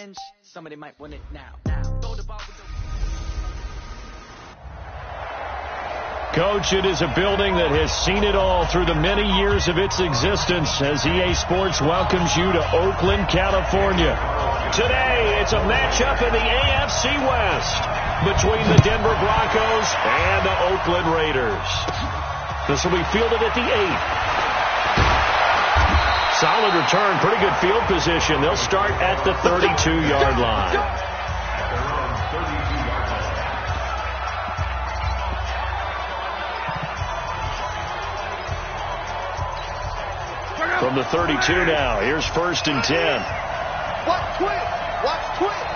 revenge. Somebody might want it now. Coach, it is a building that has seen it all through the many years of its existence as EA Sports welcomes you to Oakland, California. Today, it's a matchup in the AFC West between the Denver Broncos and the Oakland Raiders. This will be fielded at the 8. Solid return, pretty good field position. They'll start at the 32-yard line. From the 32 now, here's 1st and 10. Watch Twitch! Watch Twitch!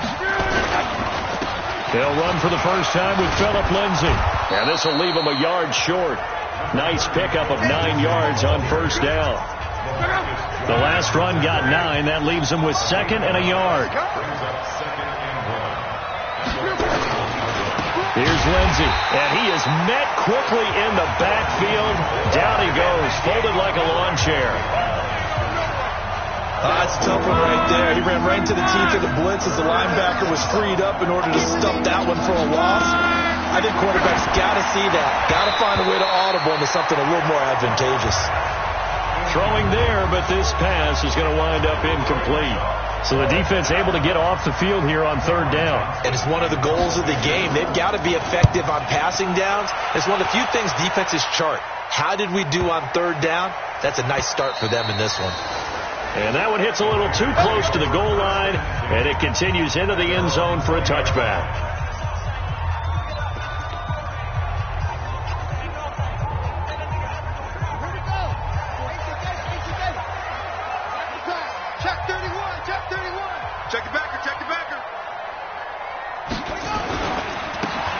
They'll run for the first time with Phillip Lindsay. And this will leave him a yard short. Nice pickup of 9 yards on 1st down. The last run got 9. That leaves him with 2nd and a yard. Here's Lindsay, and he is met quickly in the backfield. Down he goes, folded like a lawn chair. That's a tough one right there. He ran right into the teeth of the blitz as the linebacker was freed up in order to stuff that one for a loss. I think quarterbacks got to see that. Got to find a way to audible into something a little more advantageous. Throwing there, but this pass is going to wind up incomplete. So the defense able to get off the field here on 3rd down. And it's one of the goals of the game. They've got to be effective on passing downs. It's one of the few things defenses chart. How did we do on 3rd down? That's a nice start for them in this one. And that one hits a little too close to the goal line, and it continues into the end zone for a touchback.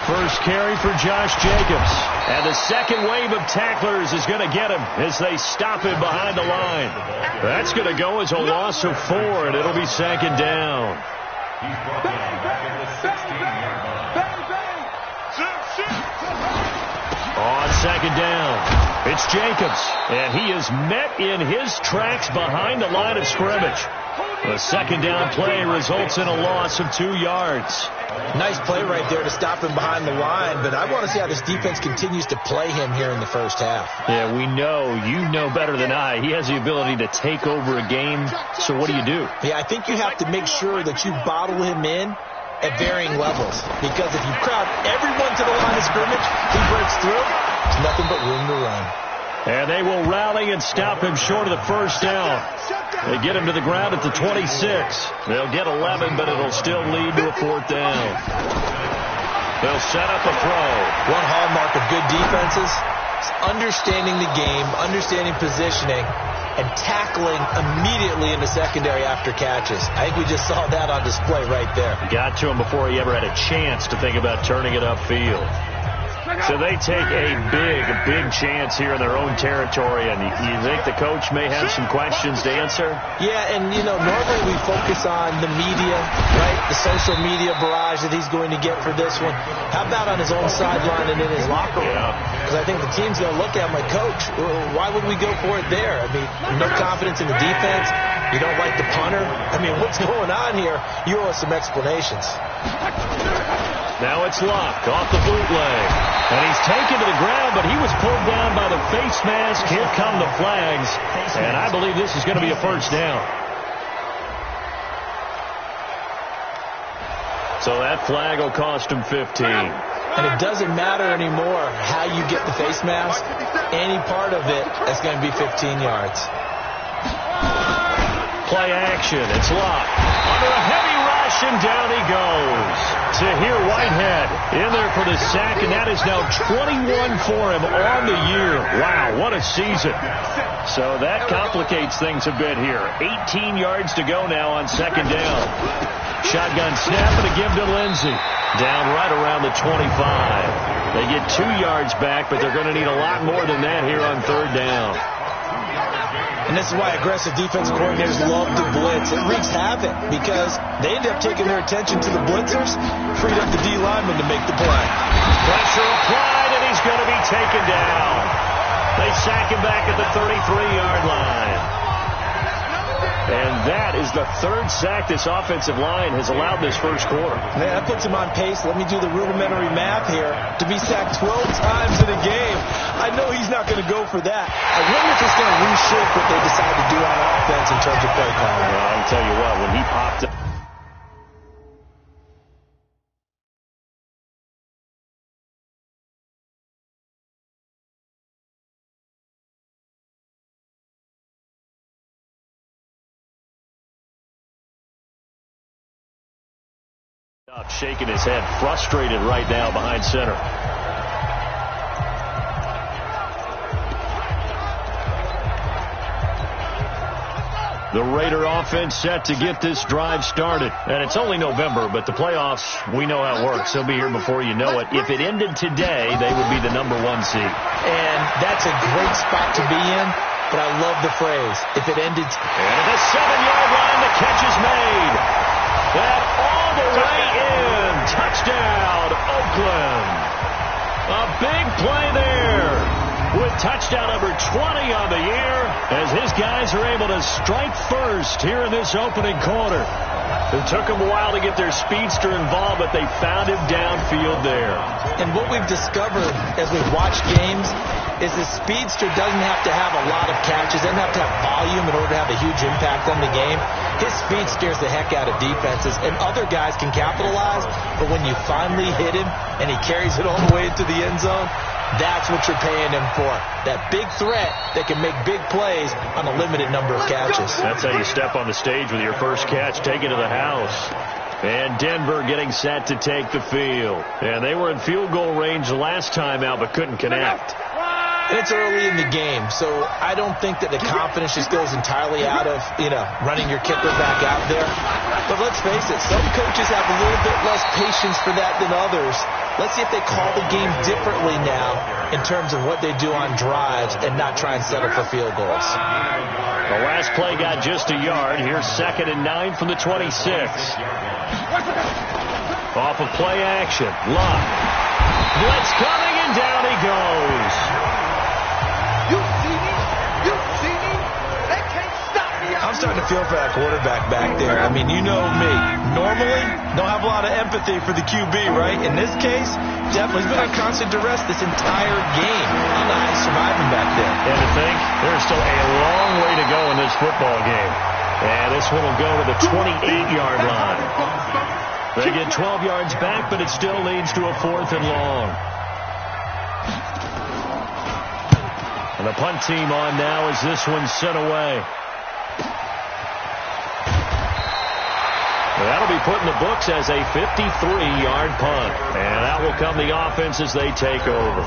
First carry for Josh Jacobs. And the second wave of tacklers is going to get him as they stop him behind the line. That's going to go as a loss of 4, and it'll be 2nd down. On 2nd down, it's Jacobs, and he is met in his tracks behind the line of scrimmage. The 2nd down play results in a loss of 2 yards. Nice play right there to stop him behind the line, but I want to see how this defense continues to play him here in the first half. Yeah, we know. You know better than I. He has the ability to take over a game, so what do you do? Yeah, I think you have to make sure that you bottle him in at varying levels, because if you crowd everyone to the line of scrimmage, he breaks through, there's nothing but room to run. And they will rally and stop him short of the 1st down. They get him to the ground at the 26. They'll get 11, but it'll still lead to a 4th down. They'll set up a throw. One hallmark of good defenses is understanding the game, understanding positioning, and tackling immediately in the secondary after catches. I think we just saw that on display right there. Got to him before he ever had a chance to think about turning it upfield. So they take a big chance here in their own territory, and you think the coach may have some questions to answer? Yeah, and, you know, normally we focus on the media, right, the social media barrage that he's going to get for this one. How about on his own sideline and in his locker room? Because I think the team's going to look at him like, Coach, why would we go for it there? I mean, no confidence in the defense. You don't like the punter. I mean, what's going on here? You owe us some explanations. Now it's Locke off the bootleg. And he's taken to the ground, but he was pulled down by the face mask. Here come the flags. And I believe this is going to be a 1st down. So that flag will cost him 15. And it doesn't matter anymore how you get the face mask. Any part of it, that's going to be 15 yards. Play action. It's Locke. Under a heavy rush, and down he goes. Tahir Whitehead in there for the sack, and that is now 21 for him on the year. Wow, what a season. So that complicates things a bit here. 18 yards to go now on 2nd down. Shotgun snap and a give to Lindsay. Down right around the 25. They get 2 yards back, but they're going to need a lot more than that here on 3rd down. And this is why aggressive defensive coordinators love to blitz. It wreaks havoc because they end up taking their attention to the blitzers, freed up the D lineman to make the play. Pressure applied, and he's going to be taken down. They sack him back at the 33-yard line. And that is the third sack this offensive line has allowed this first quarter. Man, that puts him on pace. Let me do the rudimentary math here. To be sacked 12 times in a game, I know he's not going to go for that. I wonder if it's going to reshape what they decide to do on offense in terms of play calling. Well, I can tell you what, when he popped up. Shaking his head, frustrated right now behind center. The Raider offense set to get this drive started. And it's only November, but the playoffs, we know how it works. They'll be here before you know it. If it ended today, they would be the #1 seed. And that's a great spot to be in, but I love the phrase, if it ended. And at the 7-yard line, the catch is made. That all the way in. Touchdown, Oakland. A big play there with touchdown number 20 on the year as his guys are able to strike first here in this opening quarter. It took them a while to get their speedster involved, but they found him downfield there. And what we've discovered as we've watched games is the speedster doesn't have to have a lot of catches, doesn't have to have volume in order to have a huge impact on the game. His speed scares the heck out of defenses, and other guys can capitalize, but when you finally hit him and he carries it all the way into the end zone, that's what you're paying him for. That big threat that can make big plays on a limited number of catches. That's how you step on the stage with your first catch, take it to the house. And Denver getting set to take the field. And they were in field goal range the last time out, but couldn't connect. And it's early in the game, so I don't think that the confidence just goes entirely out of, running your kicker back out there. But let's face it, some coaches have a little bit less patience for that than others. Let's see if they call the game differently now in terms of what they do on drives and not try and settle for field goals. The last play got just a yard. Here's 2nd and 9 from the 26. Off of play action. Luck. Blitz coming, and down he goes. You see me? You see me? They can't stop me. I'm starting to feel for that quarterback back there. I mean, you know me. Normally, don't have a lot of empathy for the QB, right? In this case, definitely he's been on constant duress this entire game. I don't know how he's surviving back there. And to think, there's still a long way to go in this football game. And this one will go to the 28-yard line. They get 12 yards back, but it still leads to a 4th and long. And the punt team on now as this one's sent away. That'll be put in the books as a 53-yard punt. And out will come the offense as they take over.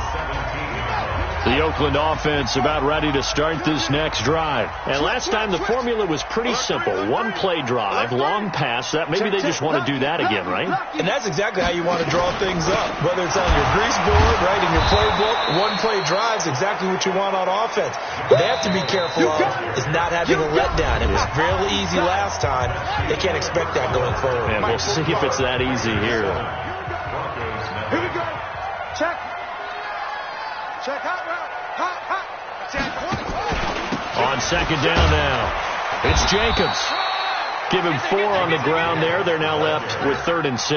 The Oakland offense about ready to start this next drive. And last time the formula was pretty simple. One play drive, long pass. That maybe they just want to do that again, right? And that's exactly how you want to draw things up. Whether it's on your grease board, right, in your playbook, one play drive is exactly what you want on offense. What they have to be careful of is not having a letdown. It was fairly easy last time. They can't expect that going forward. And we'll see if it's that easy here. Here we go. Check. Check hot route. Hot. On 2nd down now, it's Jacobs. Give him 4 on the ground there. They're now left with 3rd and 6.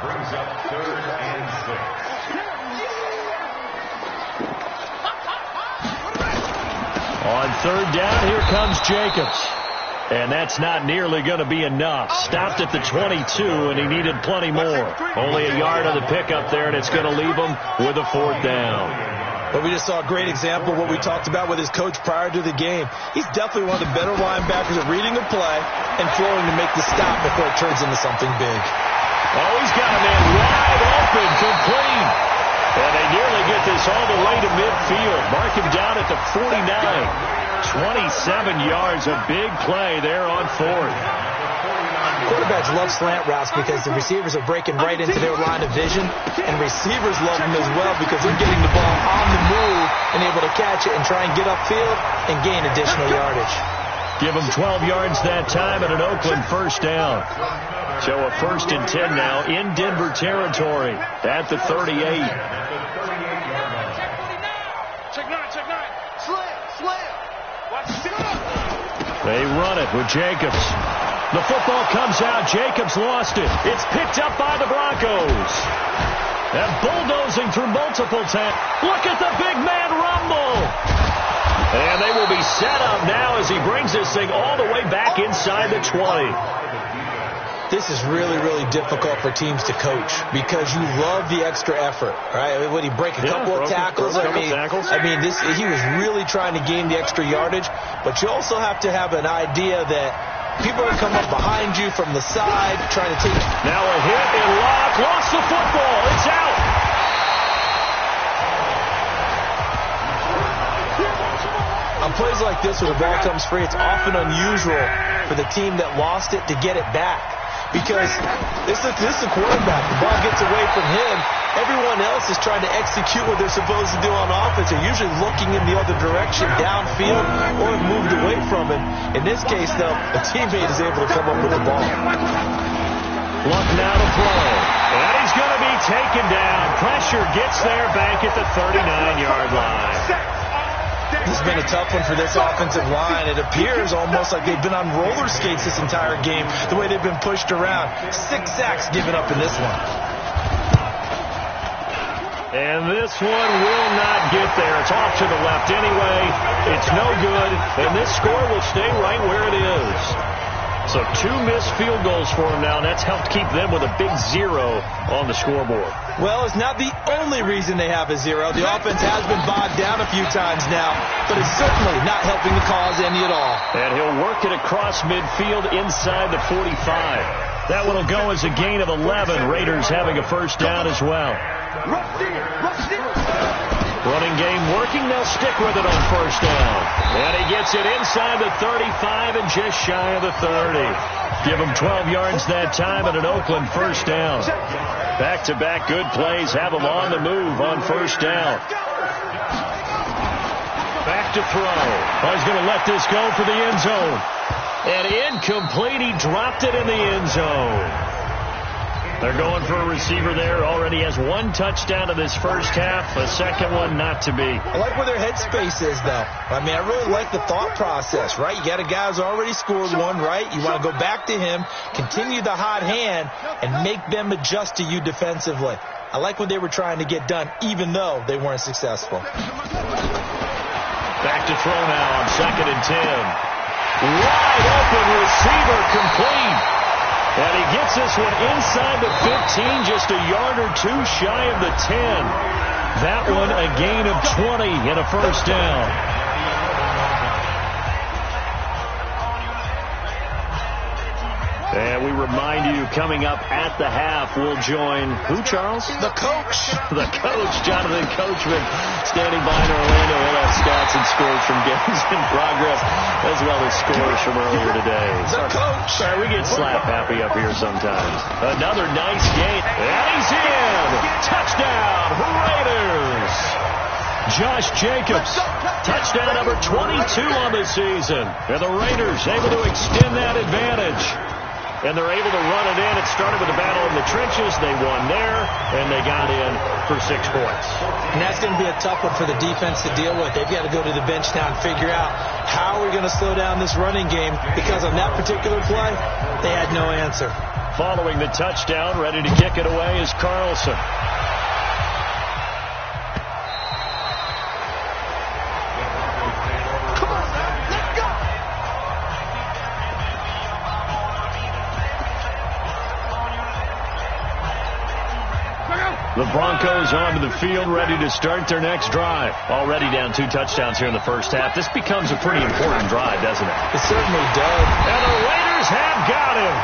Brings up 3rd and 6. On 3rd down, here comes Jacobs. And that's not nearly going to be enough. Stopped at the 22, and he needed plenty more. Only a yard on the pickup there, and it's going to leave him with a 4th down. But we just saw a great example of what we talked about with his coach prior to the game. He's definitely one of the better linebackers at reading the play and flowing to make the stop before it turns into something big. Oh, he's got a man wide open, complete. And they nearly get this all the way to midfield. Mark him down at the 49. 27 yards, a big play there on 4th. Quarterbacks love slant routes because the receivers are breaking right into their line of vision, and receivers love them as well because they're getting the ball on the move and able to catch it and try and get upfield and gain additional yardage. Give them 12 yards that time and an Oakland 1st down. So a 1st and 10 now in Denver territory at the 38. Check 9. They run it with Jacobs. The football comes out. Jacobs lost it. It's picked up by the Broncos. And bulldozing through multiple times. Look at the big man rumble. And they will be set up now as he brings this thing all the way back inside the 20. This is really, really difficult for teams to coach because you love the extra effort, right? Would he break a couple of tackles? I mean, he was really trying to gain the extra yardage, but you also have to have an idea that people are going to come up behind you from the side trying to take. Now a hit and lock. Lost the football. It's out. On plays like this where the ball comes free, it's often unusual for the team that lost it to get it back. Because this is the quarterback. The ball gets away from him. Everyone else is trying to execute what they're supposed to do on offense. They're usually looking in the other direction, downfield, or have moved away from him. In this case, though, a teammate is able to come up with the ball. Luck now to throw. And he's going to be taken down. Pressure gets there back at the 39-yard line. This has been a tough one for this offensive line. It appears almost like they've been on roller skates this entire game, the way they've been pushed around. 6 sacks given up in this one. And this one will not get there. It's off to the left anyway. It's no good. And this score will stay right where it is. So 2 missed field goals for them now, and that's helped keep them with a big 0 on the scoreboard. Well, it's not the only reason they have a 0. The offense has been bogged down a few times now, but it's certainly not helping the cause any at all. And he'll work it across midfield inside the 45. That one will go as a gain of 11. Raiders having a first down as well. Running game working. They'll stick with it on first down. And he gets it inside the 35 and just shy of the 30. Give him 12 yards that time and an Oakland first down. Back-to-back good plays have him on the move on first down. Back to throw. Oh, he's going to let this go for the end zone. And incomplete. He dropped it in the end zone. They're going for a receiver there. Already has 1 touchdown in this first half. A second one not to be. I like where their headspace is, though. I mean, I really like the thought process, right? You got a guy who's already scored one, right? You want to go back to him, continue the hot hand, and make them adjust to you defensively. I like what they were trying to get done, even though they weren't successful. Back to throw now on 2nd and 10. Wide open receiver complete. And he gets this one inside the 15, just a yard or 2 shy of the 10. That one a gain of 20 and a first down. And we remind you, coming up at the half, we'll join who, Charles? The coach. The coach, Jonathan Coachman, standing by in Orlando. We'll have stats and scores from games in progress, as well as scores from earlier today. The coach. Sorry, we get slap happy up here sometimes. Another nice game. And he's in. Touchdown, Raiders. Josh Jacobs, touchdown number 22 on the season. And the Raiders able to extend that advantage. And they're able to run it in. It started with a battle in the trenches. They won there, and they got in for 6 points. And that's going to be a tough one for the defense to deal with. They've got to go to the bench now and figure out how we're going to slow down this running game, because on that particular play, they had no answer. Following the touchdown, ready to kick it away is Carlson. The Broncos onto the field, ready to start their next drive. Already down 2 touchdowns here in the first half. This becomes a pretty important drive, doesn't it? It certainly does. And the Raiders have got him.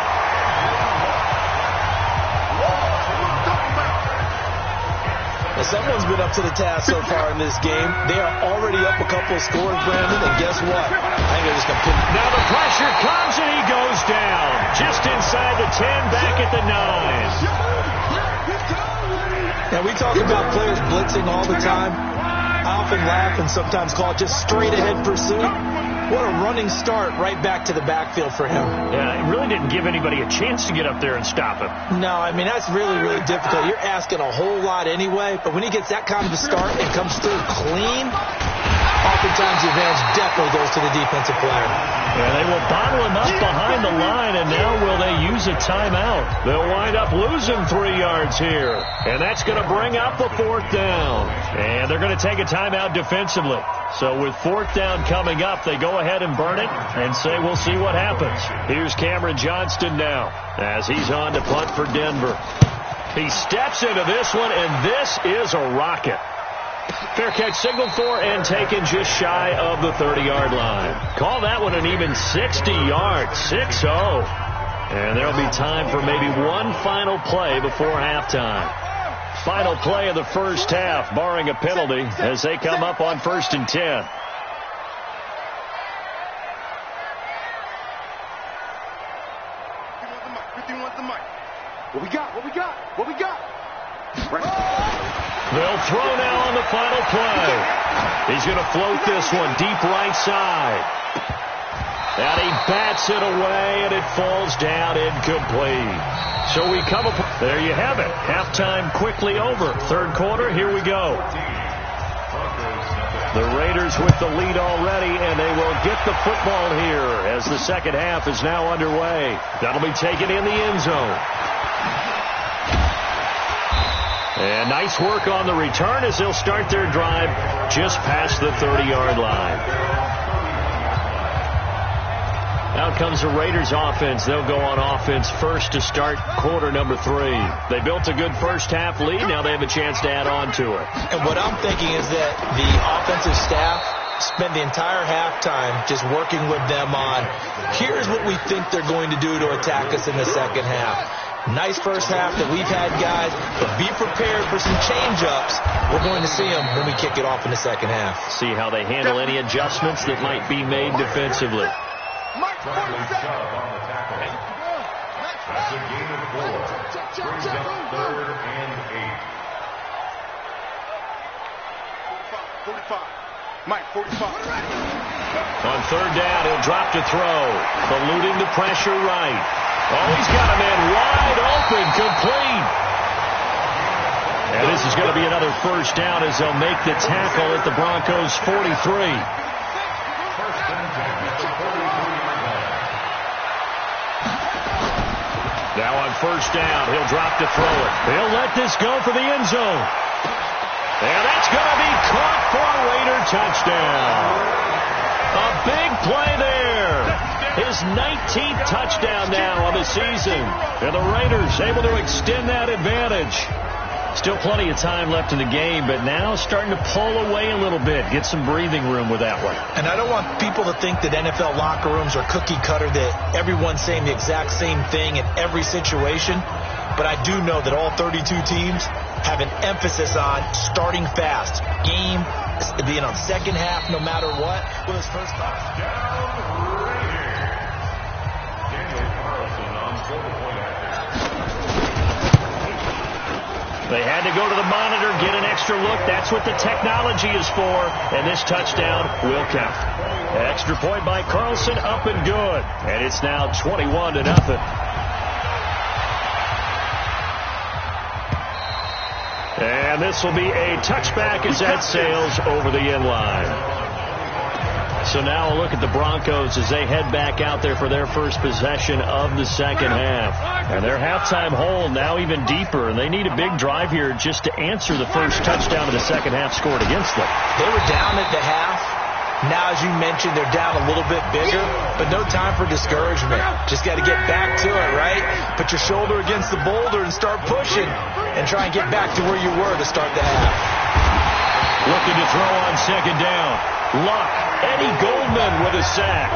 Now, someone's been up to the task so far in this game. They are already up a couple of scores, Brandon, and guess what? I think they're just going to pick. Now the pressure comes, and he goes down. Just inside the 10, back at the 9. Now, we talk about players blitzing all the time. I often laugh and sometimes call it just straight-ahead pursuit. What a running start right back to the backfield for him. Yeah, it really didn't give anybody a chance to get up there and stop him. No, I mean, that's really, really difficult. You're asking a whole lot anyway, but when he gets that kind of a start and comes through clean, oftentimes the advantage definitely goes to the defensive player. And they will bottle him up behind the line, and now will they use a timeout? They'll wind up losing 3 yards here, and that's going to bring up a 4th down. And they're going to take a timeout defensively. So with 4th down coming up, they go ahead and burn it and say we'll see what happens. Here's Cameron Johnston now as he's on to punt for Denver. He steps into this one, and this is a rocket. Fair catch signaled for and taken just shy of the 30-yard line. Call that one an even 60 yards, 6-0. And there'll be time for maybe one final play before halftime. Final play of the first half, barring a penalty, as they come up on 1st and 10. What we got? What we got? What we got? They'll throw now on the final play. He's going to float this one deep right side. And he bats it away, and it falls down incomplete. So we come up. There you have it. Halftime quickly over. 3rd quarter, here we go. The Raiders with the lead already, and they will get the football here as the second half is now underway. That'll be taken in the end zone. And nice work on the return as they'll start their drive just past the 30-yard line. Out comes the Raiders offense. They'll go on offense first to start quarter number 3. They built a good first half lead. Now they have a chance to add on to it. And what I'm thinking is that the offensive staff spend the entire halftime just working with them on, here's what we think they're going to do to attack us in the second half. Nice first half that we've had, guys, but be prepared for some change-ups. We're going to see them when we kick it off in the second half. See how they handle any adjustments that might be made defensively. That's a gain of 4. Brings up 3rd and 8. 45. Mike, 45. On 3rd down, he'll drop to throw. Eluding the pressure right. Oh, he's got a man wide open, complete. And this is going to be another first down as they'll make the tackle at the Broncos' 43. Now on 1st down, he'll drop to throw it. He'll let this go for the end zone. And that's going to be caught for a Raider touchdown. A big play there. His 19th touchdown now of the season. And the Raiders able to extend that advantage. Still plenty of time left in the game, but now starting to pull away a little bit. Get some breathing room with that one. And I don't want people to think that NFL locker rooms are cookie cutter, that everyone's saying the exact same thing in every situation. But I do know that all 32 teams have an emphasis on starting fast. Game being on second half no matter what. Well, his first They had to go to the monitor, get an extra look. That's what the technology is for. And this touchdown will count. An extra point by Carlson, up and good. And it's now 21-0. And this will be a touchback as that sails over the end line. So now a look at the Broncos as they head back out there for their first possession of the second half. And their halftime hole now even deeper, and they need a big drive here just to answer the first touchdown of the second half scored against them. They were down at the half. Now, as you mentioned, they're down a little bit bigger, but no time for discouragement. Just got to get back to it, right? Put your shoulder against the boulder and start pushing and try and get back to where you were to start the half. Looking to throw on second down. Luck. Eddie Goldman with a sack.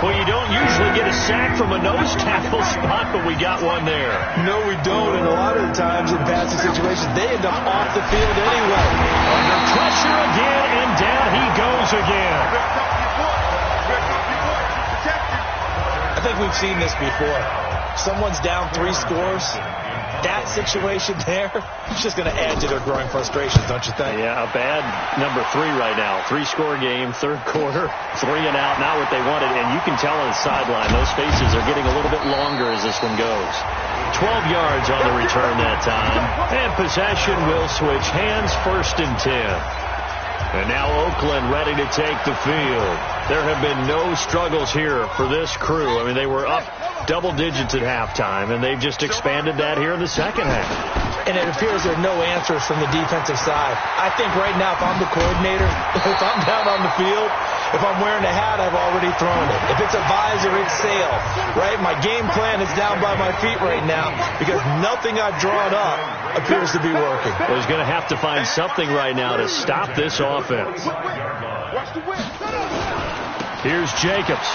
Well, you don't usually get a sack from a nose tackle spot, but we got one there. No, we don't. And a lot of the times in passing situations, they end up off the field anyway. Under pressure again, and down he goes again. I think we've seen this before. Someone's down 3 scores. That situation there is just going to add to their growing frustrations, don't you think? Yeah, a bad number 3 right now. 3-score game, third quarter, 3 and out, not what they wanted. And you can tell on the sideline, those spaces are getting a little bit longer as this one goes. 12 yards on the return that time. And possession will switch hands, 1st and 10. And now Oakland ready to take the field. There have been no struggles here for this crew. I mean, they were up double digits at halftime, and they've just expanded that here in the second half. And it appears there are no answers from the defensive side. I think right now, if I'm the coordinator, if I'm down on the field, if I'm wearing a hat, I've already thrown it. If it's a visor, it's sail, right? My game plan is down by my feet right now because nothing I've drawn up appears to be working. Well, he's going to have to find something right now to stop this offense. Here's Jacobs.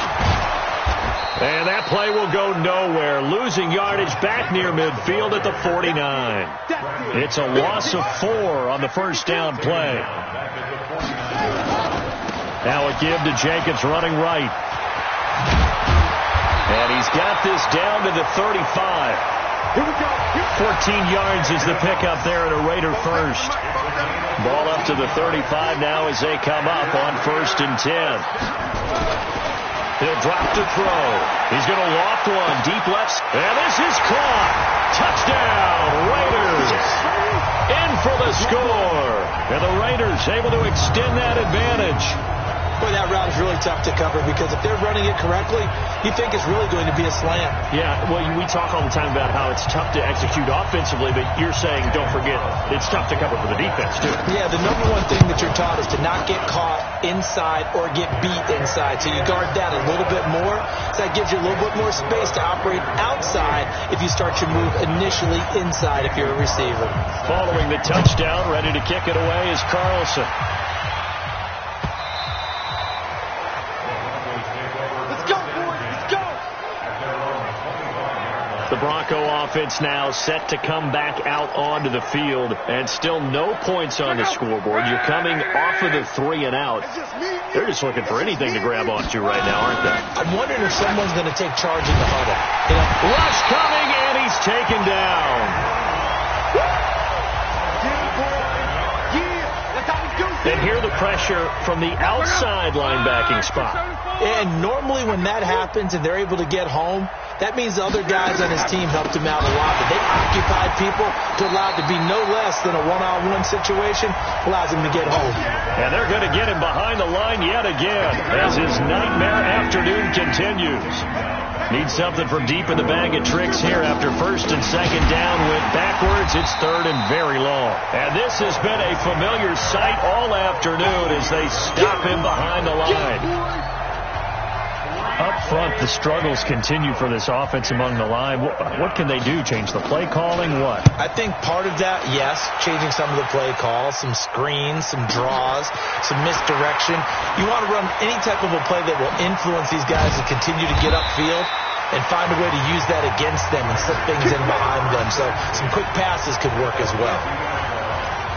And that play will go nowhere. Losing yardage back near midfield at the 49. It's a loss of 4 on the first down play. Now a give to Jacobs running right. And he's got this down to the 35. 14 yards is the pickup there at a Raider first. Ball up to the 35 now as they come up on 1st and 10. He'll drop to throw. He's going to loft one. Deep left. And this is caught. Touchdown, Raiders. In for the score. And the Raiders able to extend that advantage. Boy, that route is really tough to cover because if they're running it correctly, you think it's really going to be a slam. Yeah, well, we talk all the time about how it's tough to execute offensively, but you're saying, don't forget, it's tough to cover for the defense, too. Yeah, the number one thing that you're taught is to not get caught inside or get beat inside. So you guard that a little bit more. So that gives you a little bit more space to operate outside if you start your move initially inside if you're a receiver. Following the touchdown, ready to kick it away is Carlson. The Bronco offense now set to come back out onto the field, and still no points on the scoreboard. You're coming off of the 3 and out. They're just looking for anything to grab onto right now, aren't they? I'm wondering if someone's going to take charge in the huddle. You know, rush coming, and he's taken down. And hear the pressure from the outside linebacking spot. And normally when that happens and they're able to get home, that means the other guys on his team helped him out a lot. But they occupied people to allow it to be no less than a one-on-one situation, allows him to get home. And they're going to get him behind the line yet again as his nightmare afternoon continues. Need something from deep in the bag of tricks here after 1st and 2nd down. Went backwards. It's 3rd and very long. And this has been a familiar sight all afternoon as they stop him behind the line. Up front, the struggles continue for this offense among the line. What can they do? Change the play calling? What? I think part of that, yes, changing some of the play calls, some screens, some draws, some misdirection. You want to run any type of a play that will influence these guys to continue to get upfield and find a way to use that against them and slip things in behind them. So some quick passes could work as well.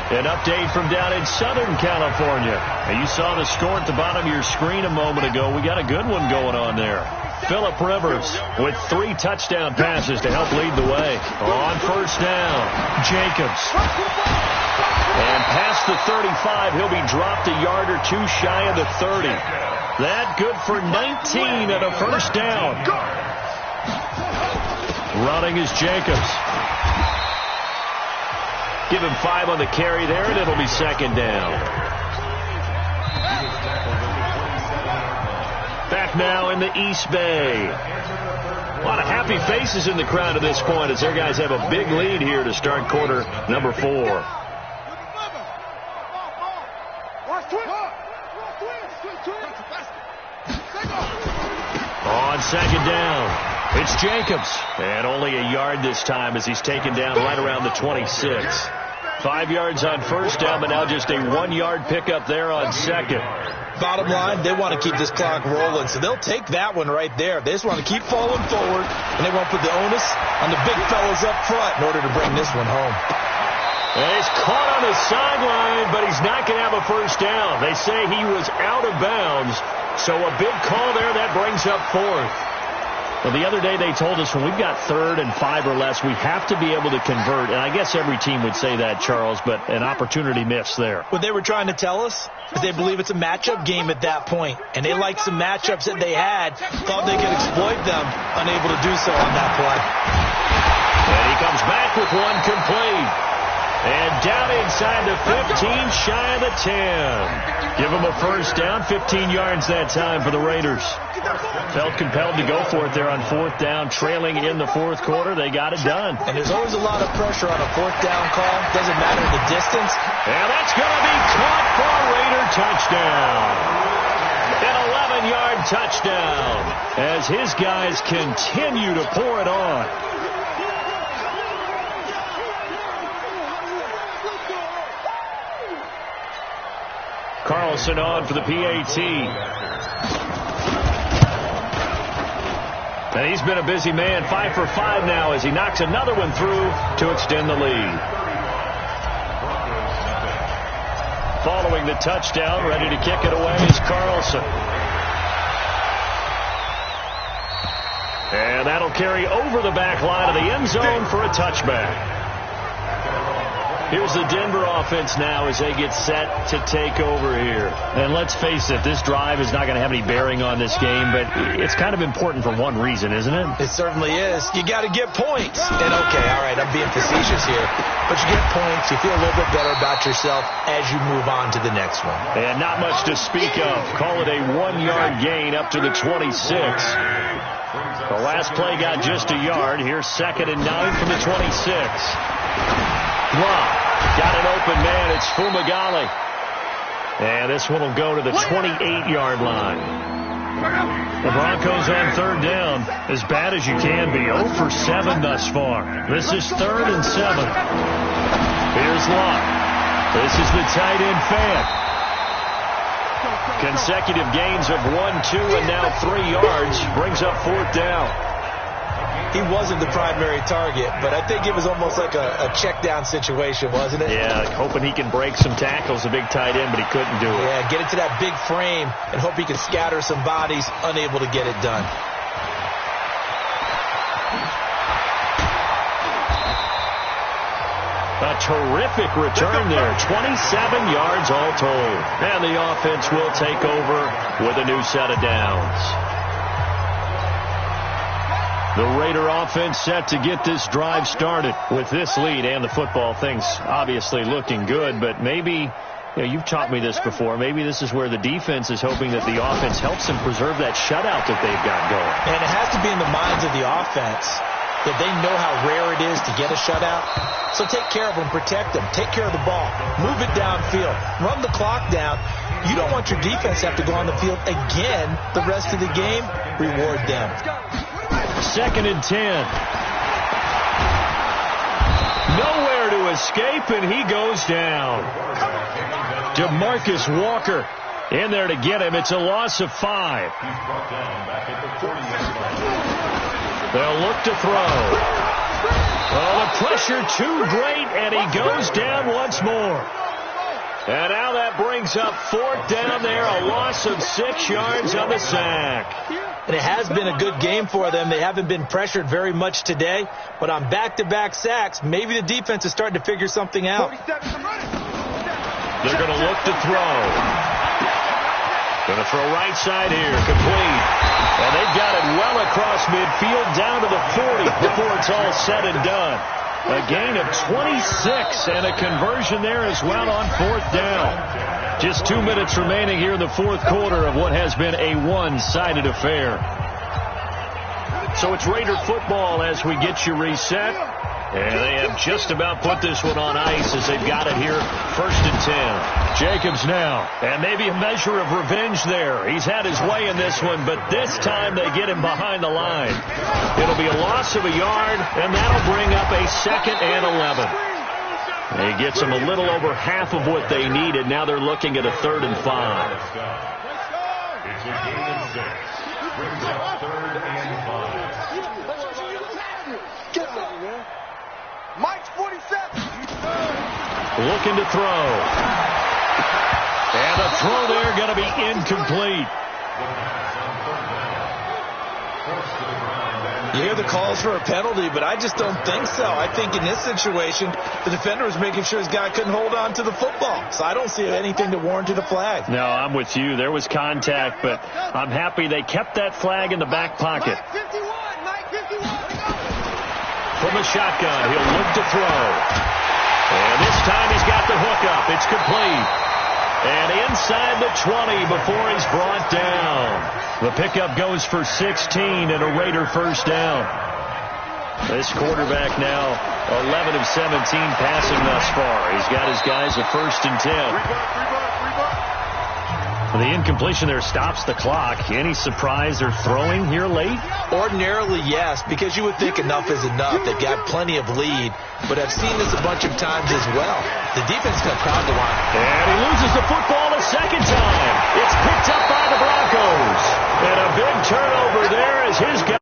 An update from down in Southern California. And you saw the score at the bottom of your screen a moment ago. We got a good one going on there. Phillip Rivers with 3 touchdown passes to help lead the way. On 1st down, Jacobs. And past the 35, he'll be dropped a yard or 2 shy of the 30. That good for 19 at a 1st down. Running is Jacobs. Give him 5 on the carry there, and it'll be 2nd down. Back now in the East Bay. A lot of happy faces in the crowd at this point as their guys have a big lead here to start quarter number 4. On 2nd down. It's Jacobs, and only a yard this time as he's taken down right around the 26. 5 yards on 1st down, but now just a 1-yard pickup there on 2nd. Bottom line, they want to keep this clock rolling, so they'll take that one right there. They just want to keep falling forward, and they won't put the onus on the big fellas up front in order to bring this one home. And he's caught on the sideline, but he's not going to have a 1st down. They say he was out of bounds, so a big call there that brings up 4th. Well, the other day they told us when we've got 3rd and 5 or less, we have to be able to convert. And I guess every team would say that, Charles, but an opportunity missed there. What they were trying to tell us is they believe it's a matchup game at that point. And they liked some matchups that they had, thought they could exploit them, unable to do so on that play. And he comes back with one complete. And down inside the 15, shy of the 10. Give him a first down, 15 yards that time for the Raiders. Felt compelled to go for it there on fourth down, trailing in the fourth quarter. They got it done. And there's always a lot of pressure on a fourth down call. Doesn't matter the distance. And that's going to be caught for a Raider touchdown. An 11-yard touchdown as his guys continue to pour it on. Carlson on for the PAT. And he's been a busy man, 5 for 5 now as he knocks another one through to extend the lead. Following the touchdown, ready to kick it away is Carlson. And that'll carry over the back line of the end zone for a touchback. Here's the Denver offense now as they get set to take over here. And let's face it, this drive is not going to have any bearing on this game, but it's kind of important for one reason, isn't it? It certainly is. You got to get points. And okay, all right, I'm being facetious here. But you get points, you feel a little bit better about yourself as you move on to the next one. And not much to speak of. Call it a 1-yard gain up to the 26. The last play got just a yard. Here's 2nd and 9 from the 26. Wow. Got an open man. It's Fumagalli. And this one will go to the 28-yard line. The Broncos on third down. As bad as you can be. 0 for 7 thus far. This is 3rd and 7. Here's Locke. This is the tight end fan. Consecutive gains of 1, 2, and now 3 yards. Brings up 4th down. He wasn't the primary target, but I think it was almost like a check down situation, wasn't it? Yeah, hoping he can break some tackles, a big tight end, but he couldn't do it. Yeah, get it to that big frame and hope he can scatter some bodies, unable to get it done. A terrific return there, 27 yards all told. And the offense will take over with a new set of downs. The Raider offense set to get this drive started with this lead and the football. Things obviously looking good, but maybe, you've taught me this before, maybe this is where the defense is hoping that the offense helps them preserve that shutout that they've got going. And it has to be in the minds of the offense that they know how rare it is to get a shutout. So take care of them, protect them, take care of the ball, move it downfield, run the clock down. You don't want your defense to have to go on the field again the rest of the game. Reward them. 2nd and 10. Nowhere to escape, and he goes down. DeMarcus Walker in there to get him. It's a loss of 5. They'll look to throw. Oh, the pressure too great, and he goes down once more. And now that brings up 4th down there, a loss of 6 yards on the sack. And it has been a good game for them. They haven't been pressured very much today, but on back-to-back sacks, maybe the defense is starting to figure something out. They're going to look to throw. Going to throw right side here, complete. And they've got it well across midfield down to the 40 before it's all said and done. A gain of 26 and a conversion there as well on 4th down. Just 2 minutes remaining here in the fourth quarter of what has been a one-sided affair. So it's Raider football as we get you reset. And they have just about put this one on ice as they've got it here, 1st and 10. Jacobs now, and maybe a measure of revenge there. He's had his way in this one, but this time they get him behind the line. It'll be a loss of a yard, and that'll bring up a 2nd and 11. He gets them a little over half of what they needed. Now they're looking at a 3rd and 5. It's a gain of 6. Brings up 3rd and 5. Mike's 47. Looking to throw. And a throw there going to be incomplete. You hear the calls for a penalty, but I just don't think so. I think in this situation, the defender was making sure his guy couldn't hold on to the football. So I don't see anything to warrant a flag. No, I'm with you. There was contact, but I'm happy they kept that flag in the back pocket. Mike 51. From the shotgun, he'll look to throw. And this time he's got the hook up. It's complete. And inside the 20 before he's brought down. The pickup goes for 16 and a Raider first down. This quarterback now 11 of 17 passing thus far. He's got his guys a 1st and 10. The incompletion there stops the clock. Any surprise they're throwing here late? Ordinarily, yes, because you would think enough is enough. They've got plenty of lead, but I've seen this a bunch of times as well. The defense got crowd the line. And he loses the football a second time. It's picked up by the Broncos. And a big turnover there as his guy